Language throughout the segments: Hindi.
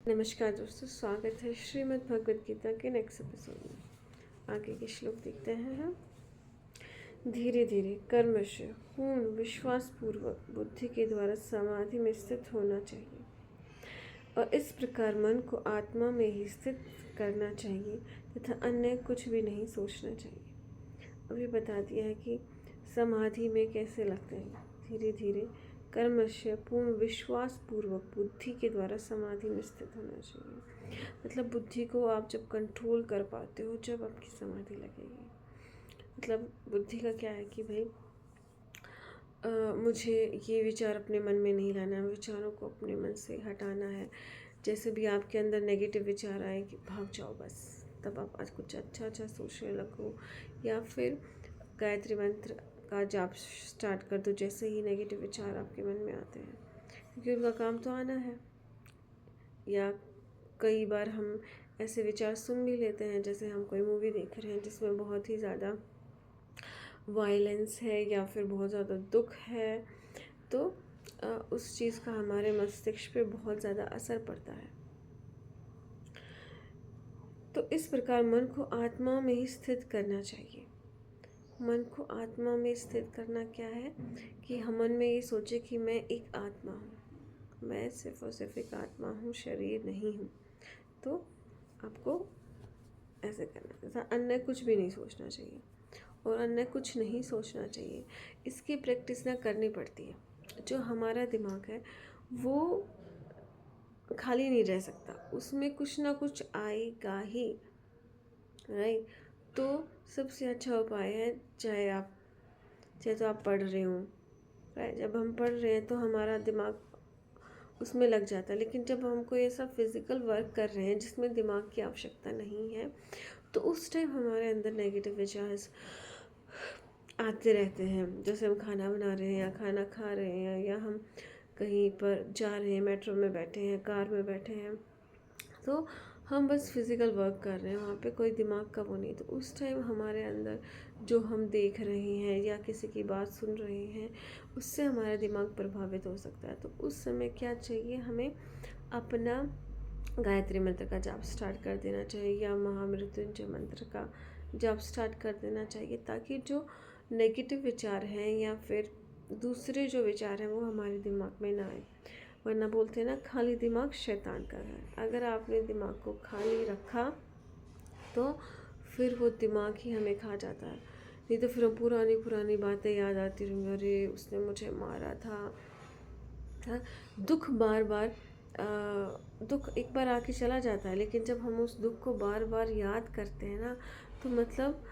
नमस्कार दोस्तों, स्वागत है श्रीमद् भगवद गीता के नेक्स्ट एपिसोड में। आगे के श्लोक देखते हैं हम। धीरे धीरे कर्मश पूर्ण विश्वास पूर्वक बुद्धि के द्वारा समाधि में स्थित होना चाहिए और इस प्रकार मन को आत्मा में ही स्थित करना चाहिए तथा अन्य कुछ भी नहीं सोचना चाहिए। अभी बता दिया है कि समाधि में कैसे लगते हैं। धीरे धीरे कर्मश्य पूर्ण विश्वास पूर्वक बुद्धि के द्वारा समाधि में स्थित होना चाहिए। मतलब बुद्धि को आप जब कंट्रोल कर पाते हो, जब आपकी समाधि लगेगी। मतलब बुद्धि का क्या है कि भाई मुझे ये विचार अपने मन में नहीं लाना है, विचारों को अपने मन से हटाना है। जैसे भी आपके अंदर नेगेटिव विचार आए कि भाग जाओ बस, तब आप आज कुछ अच्छा सोचने लगो, या फिर गायत्री मंत्र का जाप स्टार्ट कर दो जैसे ही नेगेटिव विचार आपके मन में आते हैं, क्योंकि उनका काम तो आना है। या कई बार हम ऐसे विचार सुन भी लेते हैं, जैसे हम कोई मूवी देख रहे हैं जिसमें बहुत ही ज़्यादा वायलेंस है या फिर बहुत ज़्यादा दुख है, तो उस चीज़ का हमारे मस्तिष्क पे बहुत ज़्यादा असर पड़ता है। तो इस प्रकार मन को आत्मा में ही स्थित करना चाहिए। मन को आत्मा में स्थित करना क्या है कि हम मन में ये सोचे कि मैं एक आत्मा हूँ, मैं सिर्फ और सिर्फ एक आत्मा हूँ, शरीर नहीं हूँ। तो आपको ऐसे करना है, अन्य कुछ भी नहीं सोचना चाहिए और अन्य कुछ नहीं सोचना चाहिए। इसकी प्रैक्टिस ना करनी पड़ती है। जो हमारा दिमाग है वो खाली नहीं रह सकता, उसमें कुछ ना कुछ आएगा ही, राइट। तो सबसे अच्छा उपाय है, चाहे तो आप पढ़ रहे हो, राइट। जब हम पढ़ रहे हैं तो हमारा दिमाग उसमें लग जाता है, लेकिन जब हम कोई ऐसा फिजिकल वर्क कर रहे हैं जिसमें दिमाग की आवश्यकता नहीं है, तो उस टाइम हमारे अंदर नेगेटिव विचार आते रहते हैं। जैसे हम खाना बना रहे हैं या खाना खा रहे हैं या हम कहीं पर जा रहे हैं, मेट्रो में बैठे हैं, कार में बैठे हैं, तो हम बस फिज़िकल वर्क कर रहे हैं, वहाँ पे कोई दिमाग का वो नहीं। तो उस टाइम हमारे अंदर जो हम देख रहे हैं या किसी की बात सुन रहे हैं, उससे हमारा दिमाग प्रभावित हो सकता है। तो उस समय क्या चाहिए, हमें अपना गायत्री मंत्र का जाप स्टार्ट कर देना चाहिए या महामृत्युंजय मंत्र का जाप स्टार्ट कर देना चाहिए, ताकि जो नेगेटिव विचार हैं या फिर दूसरे जो विचार हैं वो हमारे दिमाग में ना आए। वरना बोलते हैं ना, खाली दिमाग शैतान का घर। अगर आपने दिमाग को खाली रखा तो फिर वो दिमाग ही हमें खा जाता है। नहीं तो फिर हम पुरानी बातें याद आती रहेंगी, अरे उसने मुझे मारा था। हाँ, दुख बार बार दुख एक बार आके चला जाता है, लेकिन जब हम उस दुख को बार बार याद करते हैं ना, तो मतलब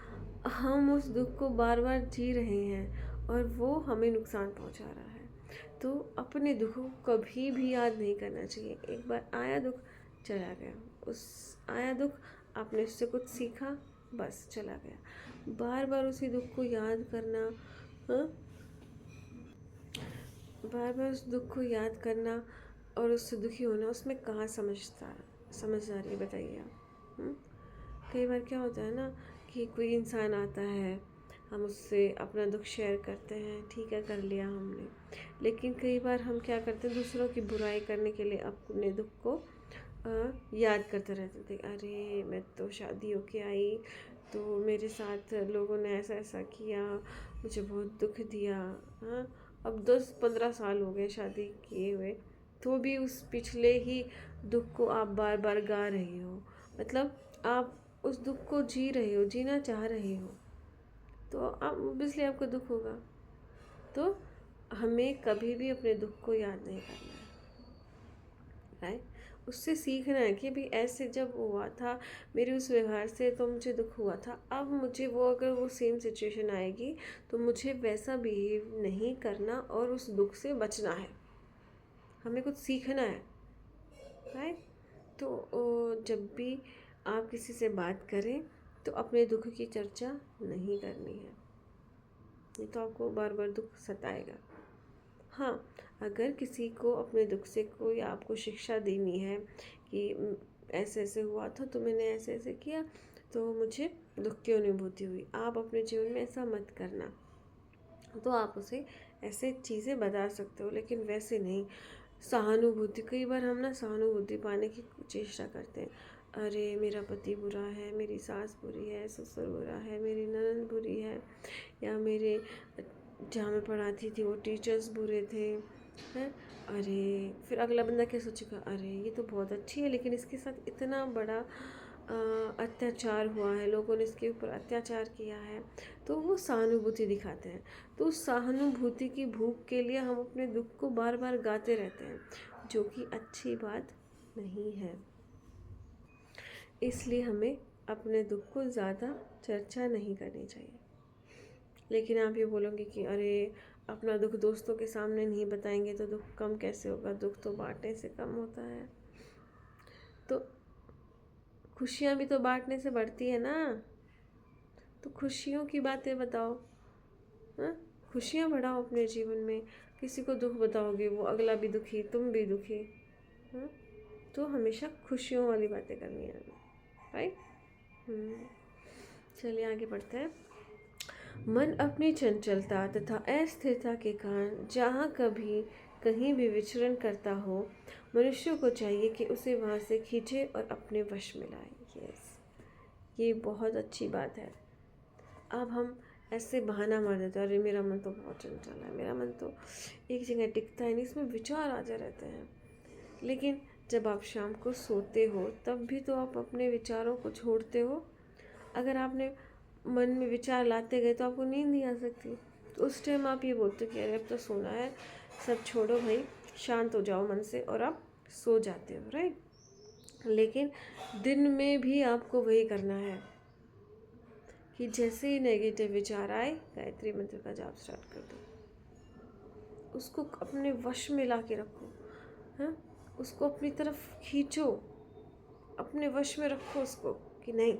हम उस दुख को बार बार जी रहे हैं और वो हमें नुकसान पहुंचा रहा है। तो अपने दुख को कभी भी याद नहीं करना चाहिए। एक बार आया दुख, चला गया। उस आया दुख, आपने उससे कुछ सीखा, बस चला गया। बार बार उसी दुख को याद करना, हाँ, बार बार उस दुख को याद करना और उससे दुखी होना, उसमें कहाँ समझदारी बताइए आप। कई बार क्या होता है ना कि कोई इंसान आता है, हम उससे अपना दुख शेयर करते हैं, ठीक है, कर लिया हमने, लेकिन कई बार हम क्या करते हैं, दूसरों की बुराई करने के लिए अपने दुख को याद करते रहते थे। अरे मैं तो शादी होके आई तो मेरे साथ लोगों ने ऐसा ऐसा किया, मुझे बहुत दुख दिया। हाँ, अब 10-15 साल हो गए शादी किए हुए, तो भी उस पिछले ही दुख को आप बार बार गा रहे हो। मतलब आप उस दुख को जी रहे हो, जीना चाह रहे हो, तो आप ऑब्वियसली आपको दुख होगा। तो हमें कभी भी अपने दुख को याद नहीं करना है, राइट। उससे सीखना है कि भी ऐसे जब हुआ था, मेरे उस व्यवहार से तो मुझे दुख हुआ था, अब मुझे वो अगर वो सेम सिचुएशन आएगी तो मुझे वैसा बिहेव नहीं करना और उस दुख से बचना है। हमें कुछ सीखना है, राइट। तो जब भी आप किसी से बात करें तो अपने दुख की चर्चा नहीं करनी है, नहीं तो आपको बार बार दुख सताएगा। हाँ, अगर किसी को अपने दुख से कोई आपको शिक्षा देनी है कि ऐसे ऐसे हुआ था तो मैंने ऐसे ऐसे किया तो मुझे दुख की अनुभूति हुई, आप अपने जीवन में ऐसा मत करना, तो आप उसे ऐसे चीज़ें बता सकते हो, लेकिन वैसे नहीं। सहानुभूति, कई बार हम ना सहानुभूति पाने की चेष्टा करते हैं। अरे मेरा पति बुरा है, मेरी सास बुरी है, ससुर बुरा है, मेरी ननद बुरी है, या मेरे जहाँ मैं पढ़ाती थी वो टीचर्स बुरे थे हैं। अरे फिर अगला बंदा क्या सोचेगा, अरे ये तो बहुत अच्छी है लेकिन इसके साथ इतना बड़ा अत्याचार हुआ है, लोगों ने इसके ऊपर अत्याचार किया है। तो वो सहानुभूति दिखाते हैं। तो उस सहानुभूति की भूख के लिए हम अपने दुख को बार बार गाते रहते हैं, जो कि अच्छी बात नहीं है। इसलिए हमें अपने दुख को ज़्यादा चर्चा नहीं करनी चाहिए। लेकिन आप ये बोलोगे कि अरे अपना दुख दोस्तों के सामने नहीं बताएंगे तो दुख कम कैसे होगा, दुख तो बांटने से कम होता है। तो खुशियाँ भी तो बांटने से बढ़ती है ना। तो खुशियों की बातें बताओ, हाँ, खुशियाँ बढ़ाओ अपने जीवन में। किसी को दुख बताओगे वो अगला भी दुखी, तुम भी दुखी, हाँ। तो हमेशा खुशियों वाली बातें करनी है, राइट। चलिए आगे बढ़ते हैं। मन अपनी चंचलता तथा अस्थिरता के कारण जहाँ कभी कहीं भी विचरण करता हो, मनुष्य को चाहिए कि उसे वहाँ से खींचे और अपने वश में लाए। यस, ये बहुत अच्छी बात है। अब हम ऐसे बहाना मार देते हैं, अरे मेरा मन तो बहुत चंचल है, मेरा मन तो एक जगह टिकता है नहीं, इसमें विचार आते रहते हैं। लेकिन जब आप शाम को सोते हो तब भी तो आप अपने विचारों को छोड़ते हो। अगर आपने मन में विचार लाते गए तो आपको नींद नहीं आ सकती। तो उस टाइम आप ये बोलते हो कि अरे अब तो सोना है, सब छोड़ो भाई, शांत हो जाओ मन से, और आप सो जाते हो, राइट। लेकिन दिन में भी आपको वही करना है कि जैसे ही नेगेटिव विचार आए, गायत्री मंत्र का जाप स्टार्ट कर दो। उसको अपने वश में ला के रखो, हाँ, उसको अपनी तरफ खींचो, अपने वश में रखो उसको कि नहीं,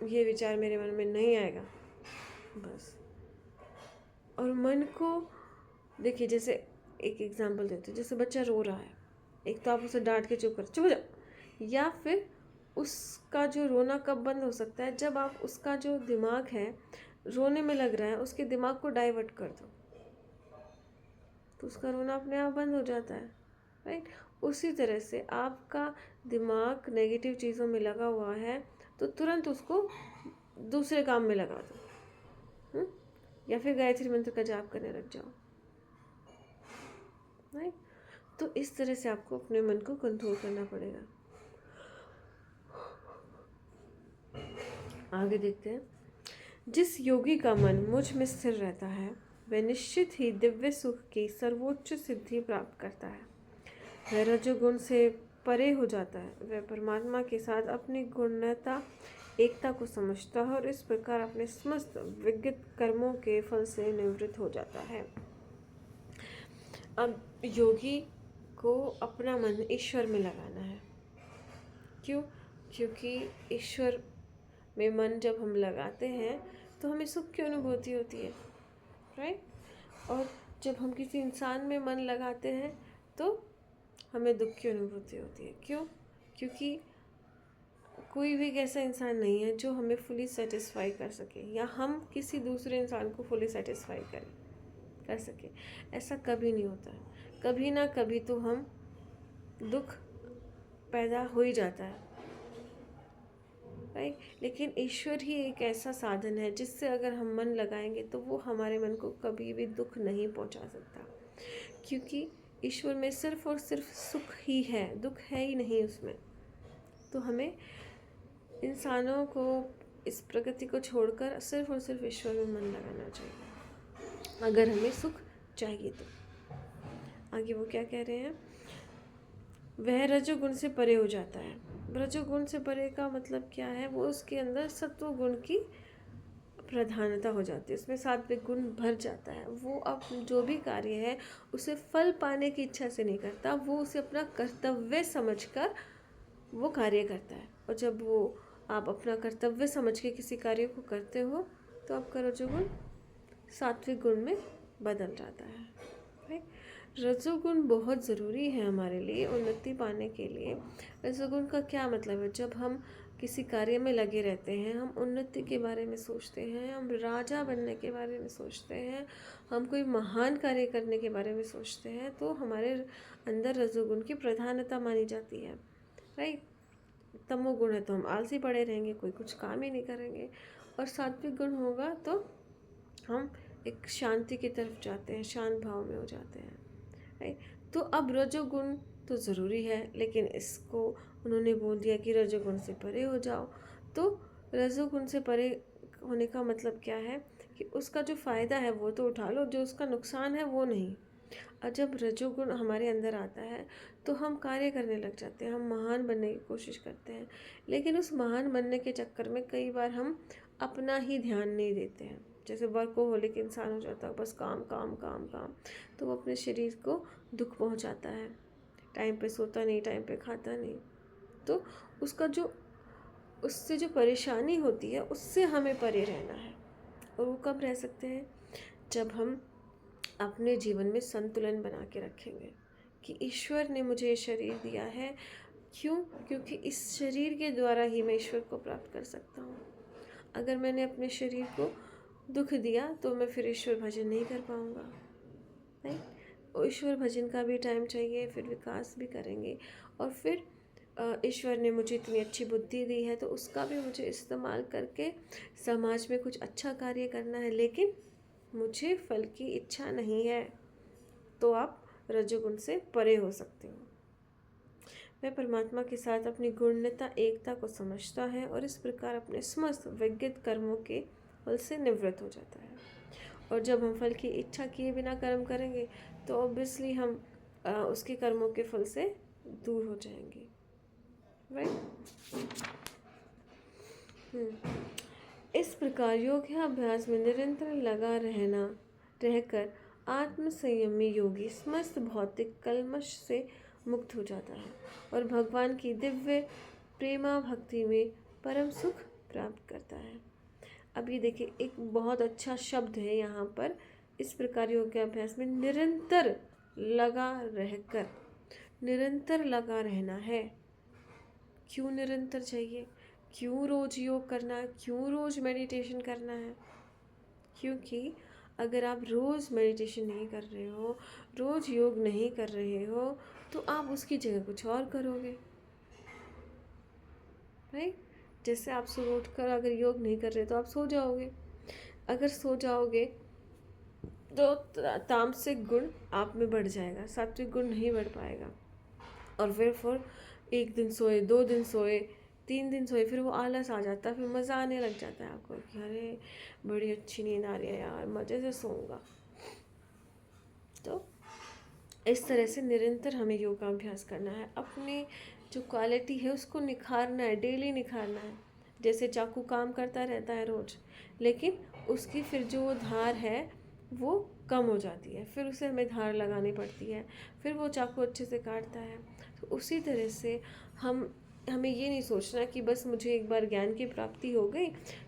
ये विचार मेरे मन में नहीं आएगा, बस। और मन को देखिए, जैसे एक एग्जांपल देते हैं, जैसे बच्चा रो रहा है, एक तो आप उसे डांट के चुप हो जा, या फिर उसका जो रोना कब बंद हो सकता है, जब आप उसका जो दिमाग है रोने में लग रहा है, उसके दिमाग को डाइवर्ट कर दो तो उसका रोना अपने आप बंद हो जाता है, राइट। उसी तरह से आपका दिमाग नेगेटिव चीज़ों में लगा हुआ है तो तुरंत उसको दूसरे काम में लगा दो, या फिर गायत्री मंत्र का जाप करने लग जाओ, राइट। तो इस तरह से आपको अपने मन को कंट्रोल करना पड़ेगा। आगे देखते हैं। जिस योगी का मन मुझ में स्थिर रहता है वह निश्चित ही दिव्य सुख की सर्वोच्च सिद्धि प्राप्त करता है। वह रजोगुण से परे हो जाता है, वह परमात्मा के साथ अपनी गुणता एकता को समझता है और इस प्रकार अपने समस्त विगत कर्मों के फल से निवृत्त हो जाता है। अब योगी को अपना मन ईश्वर में लगाना है। क्यों? क्योंकि ईश्वर में मन जब हम लगाते हैं तो हमें सुख की अनुभूति होती है, राइट। और जब हम किसी इंसान में मन लगाते हैं तो हमें दुख की अनुभूति होती है। क्यों? क्योंकि कोई भी ऐसा इंसान नहीं है जो हमें फुली सेटिस्फाई कर सके, या हम किसी दूसरे इंसान को फुली सेटिस्फाई कर सके, ऐसा कभी नहीं होता है। कभी ना कभी तो हम दुख पैदा हो ही जाता है, राइट। लेकिन ईश्वर ही एक ऐसा साधन है जिससे अगर हम मन लगाएंगे तो वो हमारे मन को कभी भी दुख नहीं पहुंचा सकता, क्योंकि ईश्वर में सिर्फ और सिर्फ सुख ही है, दुख है ही नहीं उसमें। तो हमें इंसानों को, इस प्रकृति को छोड़कर सिर्फ और सिर्फ ईश्वर में मन लगाना चाहिए अगर हमें सुख चाहिए तो। आगे वो क्या कह रहे हैं, वह रजोगुण से परे हो जाता है। रजोगुण से परे का मतलब क्या है, वो उसके अंदर सत्व गुण की प्रधानता हो जाती है, उसमें सात्विक गुण भर जाता है। वो अब जो भी कार्य है उसे फल पाने की इच्छा से नहीं करता, वो उसे अपना कर्तव्य समझकर वो कार्य करता है। और जब वो आप अपना कर्तव्य समझ के किसी कार्य को करते हो तो आपका रजोगुण सात्विक गुण में बदल जाता है, राइट। रजोगुण बहुत ज़रूरी है हमारे लिए उन्नति पाने के लिए। रजोगुण का क्या मतलब है, जब हम किसी कार्य में लगे रहते हैं, हम उन्नति के बारे में सोचते हैं, हम राजा बनने के बारे में सोचते हैं, हम कोई महान कार्य करने के बारे में सोचते हैं, तो हमारे अंदर रजोगुण की प्रधानता मानी जाती है, राइट। तमोगुण है तो हम आलसी पड़े रहेंगे, कोई कुछ काम ही नहीं करेंगे। और सात्विक गुण होगा तो हम एक शांति की तरफ जाते हैं, शांत भाव में हो जाते हैं, राइट। तो अब रजोगुण तो ज़रूरी है, लेकिन इसको उन्होंने बोल दिया कि रजोगुण से परे हो जाओ। तो रजोगुण से परे होने का मतलब क्या है कि उसका जो फ़ायदा है वो तो उठा लो, जो उसका नुकसान है वो नहीं। और जब रजोगुण हमारे अंदर आता है तो हम कार्य करने लग जाते हैं, हम महान बनने की कोशिश करते हैं, लेकिन उस महान बनने के चक्कर में कई बार हम अपना ही ध्यान नहीं देते हैं। जैसे वर्कोहोलिक इंसान हो जाता है, बस काम काम काम काम, तो वो अपने शरीर को दुख पहुंचाता है, टाइम पे सोता नहीं, टाइम पे खाता नहीं। तो उसका जो उससे जो परेशानी होती है उससे हमें परे रहना है। और वो कब रह सकते हैं? जब हम अपने जीवन में संतुलन बना के रखेंगे कि ईश्वर ने मुझे ये शरीर दिया है, क्यों? क्योंकि इस शरीर के द्वारा ही मैं ईश्वर को प्राप्त कर सकता हूँ। अगर मैंने अपने शरीर को दुख दिया तो मैं फिर ईश्वर भजन नहीं कर पाऊँगा, राइट। और ईश्वर भजन का भी टाइम चाहिए, फिर विकास भी करेंगे। और फिर ईश्वर ने मुझे इतनी अच्छी बुद्धि दी है तो उसका भी मुझे इस्तेमाल करके समाज में कुछ अच्छा कार्य करना है, लेकिन मुझे फल की इच्छा नहीं है। तो आप रजोगुण से परे हो सकते हो। वह परमात्मा के साथ अपनी गुणता एकता को समझता है और इस प्रकार अपने समस्त विज्ञित कर्मों के फल से निवृत्त हो जाता है। और जब हम फल की इच्छा किए बिना कर्म करेंगे तो ऑब्वियसली हम उसके कर्मों के फल से दूर हो जाएंगे, राइट। इस प्रकार योगाभ्यास में निरंतर लगा रहकर आत्म संयमी योगी समस्त भौतिक कल्मश से मुक्त हो जाता है और भगवान की दिव्य प्रेमा भक्ति में परम सुख प्राप्त करता है। अब ये देखिए, एक बहुत अच्छा शब्द है यहाँ पर। इस प्रकार योगाभ्यास में निरंतर लगा रहकर, निरंतर लगा रहना है। क्यों निरंतर चाहिए? क्यों रोज योग करना है? क्यों रोज मेडिटेशन करना है? क्योंकि अगर आप रोज मेडिटेशन नहीं कर रहे हो, रोज योग नहीं कर रहे हो, तो आप उसकी जगह कुछ और करोगे, राइट। जैसे आप सुबह उठकर अगर योग नहीं कर रहे तो आप सो जाओगे। अगर सो जाओगे तो तामसिक गुण आप में बढ़ जाएगा, सात्विक गुण नहीं बढ़ पाएगा। और फिर एक दिन सोए, 2 दिन सोए, 3 दिन सोए, फिर वो आलस आ जाता है, फिर मज़ा आने लग जाता है आपको कि अरे बड़ी अच्छी नींद आ रही है यार, मज़े से सोऊंगा। तो इस तरह से निरंतर हमें योगाभ्यास करना है, अपनी जो क्वालिटी है उसको निखारना है, डेली निखारना है। जैसे चाकू काम करता रहता है रोज, लेकिन उसकी फिर जो वो धार है वो कम हो जाती है, फिर उसे हमें धार लगानी पड़ती है, फिर वो चाकू अच्छे से काटता है। तो उसी तरह से हमें ये नहीं सोचना कि बस मुझे एक बार ज्ञान की प्राप्ति हो गई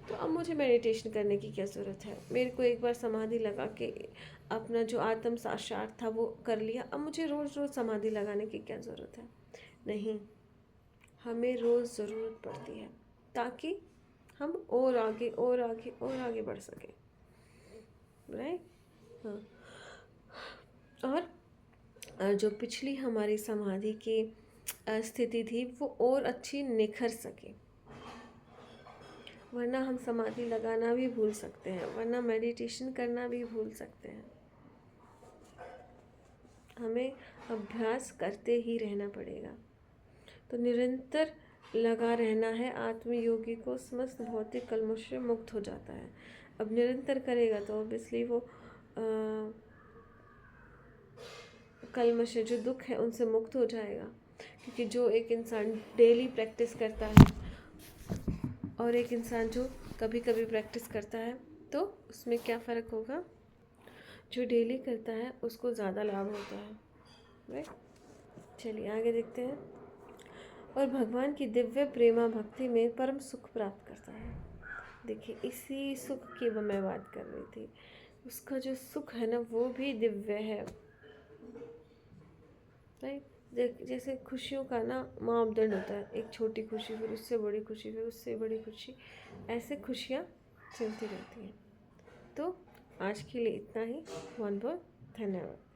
तो अब मुझे मेडिटेशन करने की क्या ज़रूरत है, मेरे को एक बार समाधि लगा के अपना जो आत्म साक्षात था वो कर लिया, अब मुझे रोज़ रोज़ समाधि लगाने की क्या ज़रूरत है। नहीं, हमें रोज़ ज़रूरत पड़ती है ताकि हम और आगे और आगे और आगे बढ़ सकें, राइट। हाँ, और जो पिछली हमारी समाधि की स्थिति थी वो और अच्छी निखर सके, वरना हम समाधि लगाना भी भूल सकते हैं, वरना मेडिटेशन करना भी भूल सकते हैं। हमें अभ्यास करते ही रहना पड़ेगा। तो निरंतर लगा रहना है, आत्मयोगी को समस्त भौतिक कलमुश से मुक्त हो जाता है। अब निरंतर करेगा तो ऑब्वियसली वो कलमश जो दुख है उनसे मुक्त हो जाएगा। क्योंकि जो एक इंसान डेली प्रैक्टिस करता है और एक इंसान जो कभी कभी प्रैक्टिस करता है, तो उसमें क्या फ़र्क होगा? जो डेली करता है उसको ज़्यादा लाभ होता है, राइट। चलिए आगे देखते हैं। और भगवान की दिव्य प्रेमा भक्ति में परम सुख प्राप्त करता है। देखिए, इसी सुख की मैं बात कर रही थी। उसका जो सुख है ना वो भी दिव्य है, राइट। जैसे खुशियों का ना मापदंड होता है, एक छोटी खुशी, फिर उससे बड़ी खुशी, फिर उससे बड़ी खुशी, ऐसे खुशियाँ चलती रहती हैं। तो आज के लिए इतना ही। बहुत बहुत धन्यवाद।